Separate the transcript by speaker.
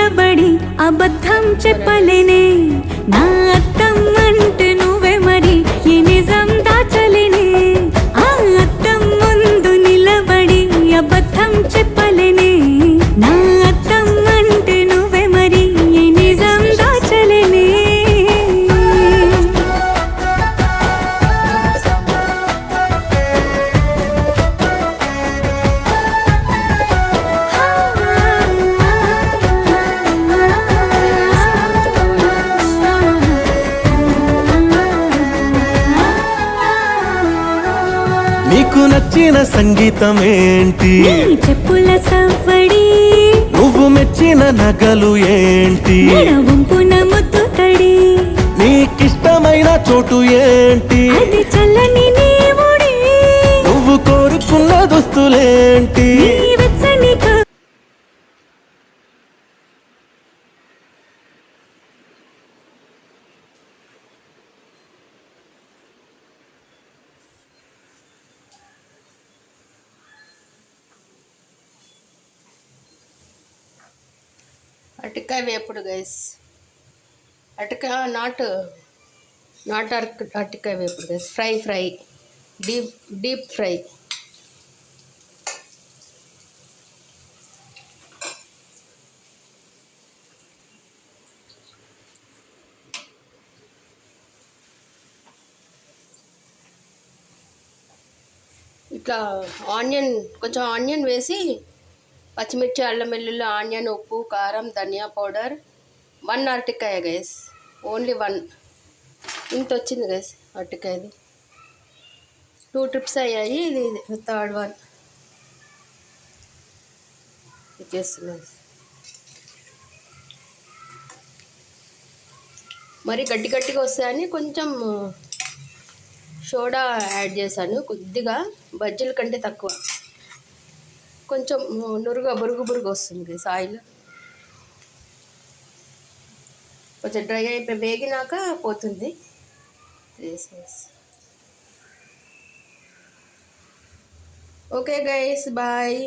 Speaker 1: నిలబడి అబద్ధం చెప్పలేనే నా అద్దం అంటే నువ్వే మరి ఈ నిజం దాచలేనే ఆ అద్దం ముందు నిలబడి అబద్ధం చెప్పలేనే నా అద్దం అంటే నువ్వే మరి ఈ నిజం దాచలేనే
Speaker 2: నీకు నచ్చిన సంగీతం ఏంటి
Speaker 1: నీ చెప్పుల సవ్వడి
Speaker 2: నువ్వు మెచ్చిన నగలు ఏంటి
Speaker 1: వంపున ముద్దు తడి
Speaker 2: నీకిష్టమైన చోటు ఏంటి
Speaker 1: అది చల్లని నీ ఒడి
Speaker 2: నువ్వు కోరుకున్న దుస్తులేంటి
Speaker 1: నీ వెచ్చని
Speaker 3: అరటికాయ వేపుడు గైస్. అరటికాయ నాట్ అరటికాయ వేపుడు గైస్. Fry deep fry. ఇట్లా కొంచెం ఆనియన్ వేసి పచ్చిమిర్చి, అల్లం వెల్లుల్లి, ఆనియన్, ఉప్పు, కారం, ధనియా పౌడర్, 1 అరటికాయ గైస్. ఓన్లీ 1 ఇంత వచ్చింది గైస్ అరటికాయది. 2 ట్రిప్స్ అయ్యాయి. ఇది 3rd వన్ చేస్తున్నాను. మరి గట్టిగా వస్తాయని కొంచెం సోడా యాడ్ చేశాను. కొద్దిగా బజ్జీల కంటే తక్కువ. కొంచెం బురుగు వస్తుంది ఆయిల్. కొంచెం డ్రై అయిపోయి వేగినాక పోతుంది. Okay guys, bye.